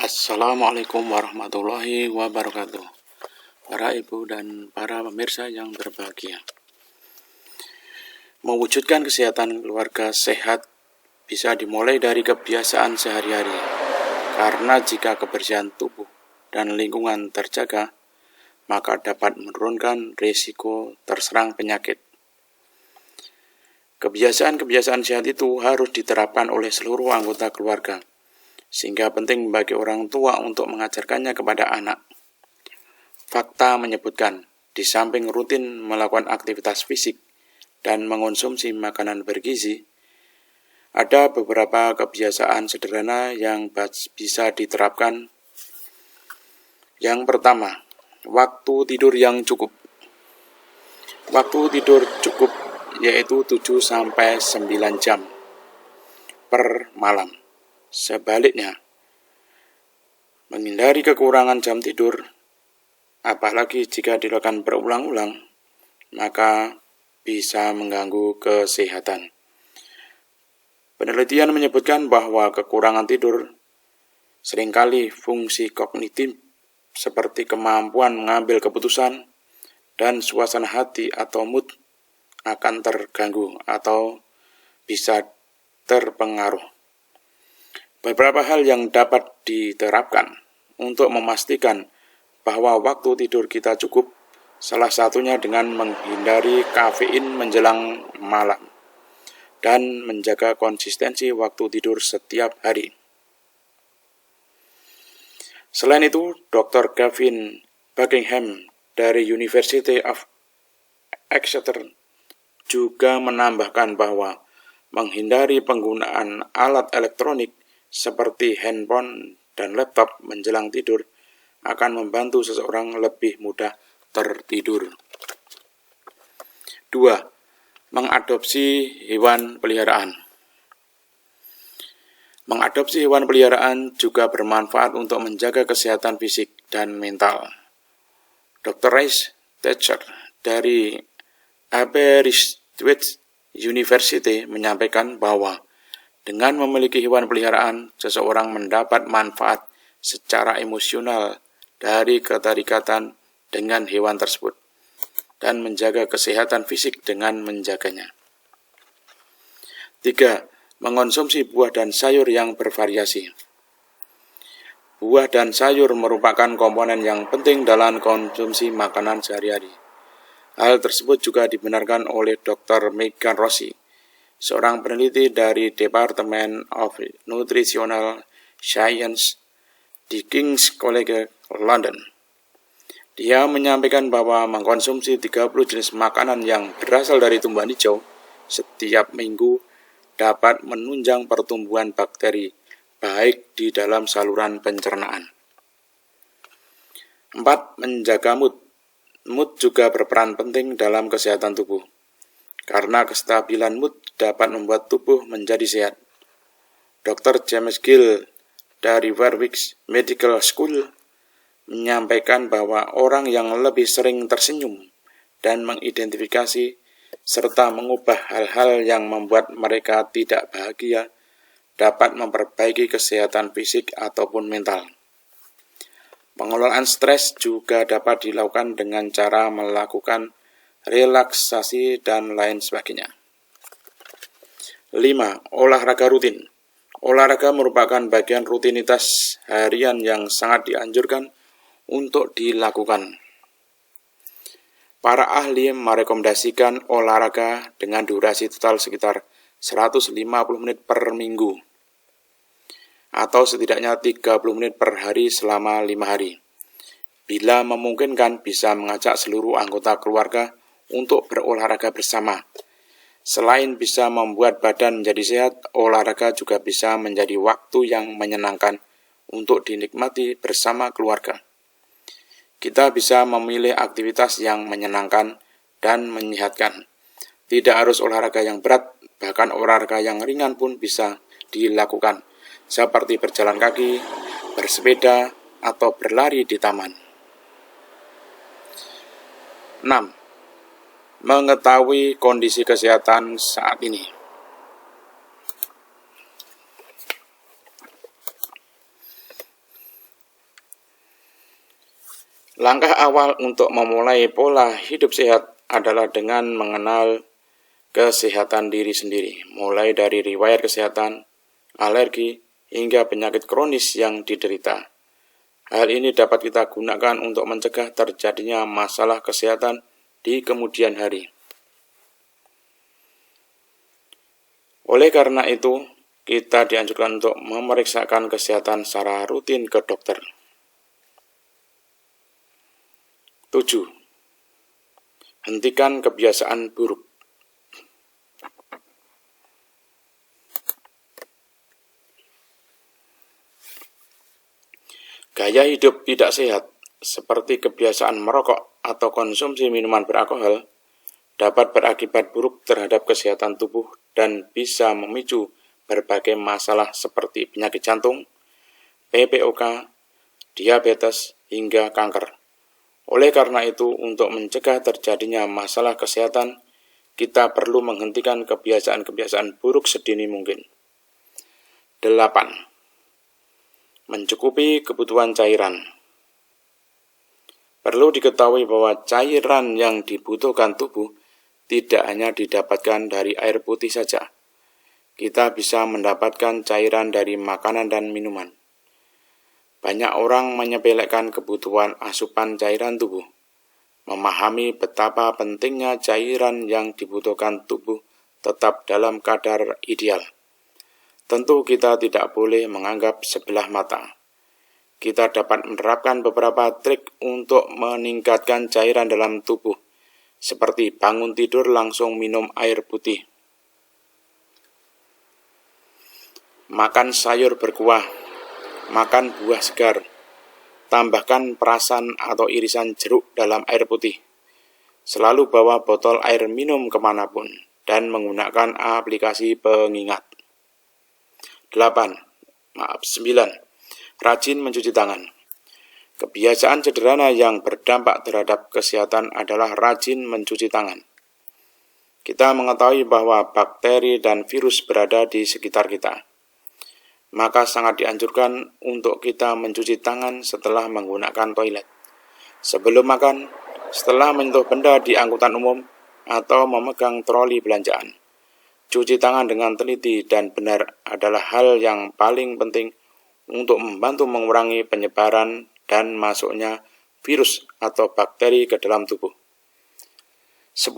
Assalamualaikum warahmatullahi wabarakatuh. Para ibu dan para pemirsa yang berbahagia. Mewujudkan kesehatan keluarga sehat bisa dimulai dari kebiasaan sehari-hari. Karena jika kebersihan tubuh dan lingkungan terjaga, maka dapat menurunkan risiko terserang penyakit. Kebiasaan-kebiasaan sehat itu harus diterapkan oleh seluruh anggota keluarga, sehingga penting bagi orang tua untuk mengajarkannya kepada anak. Fakta menyebutkan, di samping rutin melakukan aktivitas fisik dan mengonsumsi makanan bergizi, ada beberapa kebiasaan sederhana yang bisa diterapkan. Yang pertama, waktu tidur yang cukup. Waktu tidur cukup yaitu 7-9 jam per malam. Sebaliknya, menghindari kekurangan jam tidur, apalagi jika dilakukan berulang-ulang, maka bisa mengganggu kesehatan. Penelitian menyebutkan bahwa kekurangan tidur seringkali fungsi kognitif seperti kemampuan mengambil keputusan dan suasana hati atau mood akan terganggu atau bisa terpengaruh. Beberapa hal yang dapat diterapkan untuk memastikan bahwa waktu tidur kita cukup, salah satunya dengan menghindari kafein menjelang malam dan menjaga konsistensi waktu tidur setiap hari. Selain itu, Dr. Gavin Buckingham dari University of Exeter juga menambahkan bahwa menghindari penggunaan alat elektronik seperti handphone dan laptop menjelang tidur akan membantu seseorang lebih mudah tertidur. 2. Mengadopsi hewan peliharaan. Mengadopsi hewan peliharaan juga bermanfaat untuk menjaga kesehatan fisik dan mental. Dr. Rice Thatcher dari Aberystwyth University menyampaikan bahwa dengan memiliki hewan peliharaan, seseorang mendapat manfaat secara emosional dari keterikatan dengan hewan tersebut dan menjaga kesehatan fisik dengan menjaganya. 3. Mengonsumsi buah dan sayur yang bervariasi. Buah dan sayur merupakan komponen yang penting dalam konsumsi makanan sehari-hari. Hal tersebut juga dibenarkan oleh Dr. Megan Rossi, seorang peneliti dari Department of Nutritional Science di King's College London. Dia menyampaikan bahwa mengkonsumsi 30 jenis makanan yang berasal dari tumbuhan hijau setiap minggu dapat menunjang pertumbuhan bakteri baik di dalam saluran pencernaan. 4. Menjaga mood. Mood juga berperan penting dalam kesehatan tubuh, karena kestabilan mood dapat membuat tubuh menjadi sehat. Dr. James Gill dari Warwick Medical School menyampaikan bahwa orang yang lebih sering tersenyum dan mengidentifikasi serta mengubah hal-hal yang membuat mereka tidak bahagia dapat memperbaiki kesehatan fisik ataupun mental. Pengelolaan stres juga dapat dilakukan dengan cara melakukan relaksasi dan lain sebagainya. 5. Olahraga rutin. Olahraga merupakan bagian rutinitas harian yang sangat dianjurkan untuk dilakukan. Para ahli merekomendasikan olahraga dengan durasi total sekitar 150 menit per minggu, atau setidaknya 30 menit per hari selama 5 hari. Bila memungkinkan, bisa mengajak seluruh anggota keluarga untuk berolahraga bersama. Selain bisa membuat badan menjadi sehat, olahraga juga bisa menjadi waktu yang menyenangkan untuk dinikmati bersama keluarga. Kita bisa memilih aktivitas yang menyenangkan dan menyehatkan. Tidak harus olahraga yang berat, bahkan olahraga yang ringan pun bisa dilakukan, seperti berjalan kaki, bersepeda, atau berlari di taman. 6. Mengetahui kondisi kesehatan saat ini. Langkah awal untuk memulai pola hidup sehat adalah dengan mengenal kesehatan diri sendiri, mulai dari riwayat kesehatan, alergi, hingga penyakit kronis yang diderita. Hal ini dapat kita gunakan untuk mencegah terjadinya masalah kesehatan di kemudian hari. Oleh karena itu, kita dianjurkan untuk memeriksakan kesehatan secara rutin ke dokter. 7. Hentikan kebiasaan buruk. Gaya hidup tidak sehat, seperti kebiasaan merokok atau konsumsi minuman beralkohol, dapat berakibat buruk terhadap kesehatan tubuh dan bisa memicu berbagai masalah seperti penyakit jantung, PPOK, diabetes, hingga kanker. Oleh karena itu, untuk mencegah terjadinya masalah kesehatan, kita perlu menghentikan kebiasaan-kebiasaan buruk sedini mungkin. 8. Mencukupi kebutuhan cairan. Perlu diketahui bahwa cairan yang dibutuhkan tubuh tidak hanya didapatkan dari air putih saja. Kita bisa mendapatkan cairan dari makanan dan minuman. Banyak orang menyepelekan kebutuhan asupan cairan tubuh. Memahami betapa pentingnya cairan yang dibutuhkan tubuh tetap dalam kadar ideal. Tentu kita tidak boleh menganggap sebelah mata. Kita dapat menerapkan beberapa trik untuk meningkatkan cairan dalam tubuh, seperti bangun tidur langsung minum air putih. Makan sayur berkuah, makan buah segar, tambahkan perasan atau irisan jeruk dalam air putih. Selalu bawa botol air minum kemanapun, dan menggunakan aplikasi pengingat. 9. Rajin mencuci tangan. Kebiasaan sederhana yang berdampak terhadap kesehatan adalah rajin mencuci tangan. Kita mengetahui bahwa bakteri dan virus berada di sekitar kita. Maka sangat dianjurkan untuk kita mencuci tangan setelah menggunakan toilet, sebelum makan, setelah menyentuh benda di angkutan umum, atau memegang troli belanjaan. Cuci tangan dengan teliti dan benar adalah hal yang paling penting untuk membantu mengurangi penyebaran dan masuknya virus atau bakteri ke dalam tubuh. 10.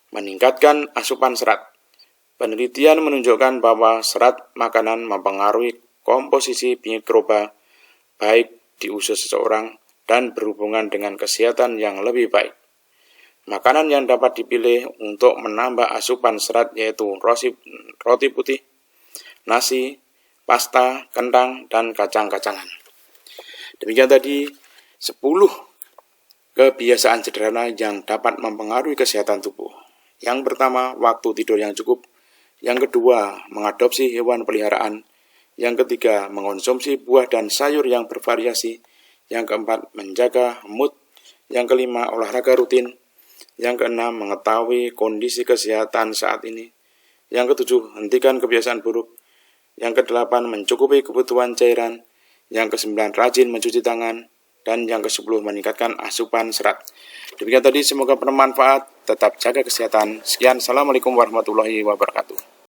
Meningkatkan asupan serat. Penelitian menunjukkan bahwa serat makanan mempengaruhi komposisi mikroba baik di usus seseorang dan berhubungan dengan kesehatan yang lebih baik. Makanan yang dapat dipilih untuk menambah asupan serat yaitu roti putih, nasi, pasta, kentang, dan kacang-kacangan. Demikian tadi 10 kebiasaan sederhana yang dapat mempengaruhi kesehatan tubuh. Yang pertama, waktu tidur yang cukup. Yang kedua, mengadopsi hewan peliharaan. Yang ketiga, mengonsumsi buah dan sayur yang bervariasi. Yang keempat, menjaga mood. Yang kelima, olahraga rutin. Yang keenam, mengetahui kondisi kesehatan saat ini. Yang ketujuh, hentikan kebiasaan buruk. Yang kedelapan, mencukupi kebutuhan cairan. Yang kesembilan, rajin mencuci tangan. Dan yang ke-10, meningkatkan asupan serat. Demikian tadi, semoga bermanfaat. Tetap jaga kesehatan. Sekian, Assalamualaikum warahmatullahi wabarakatuh.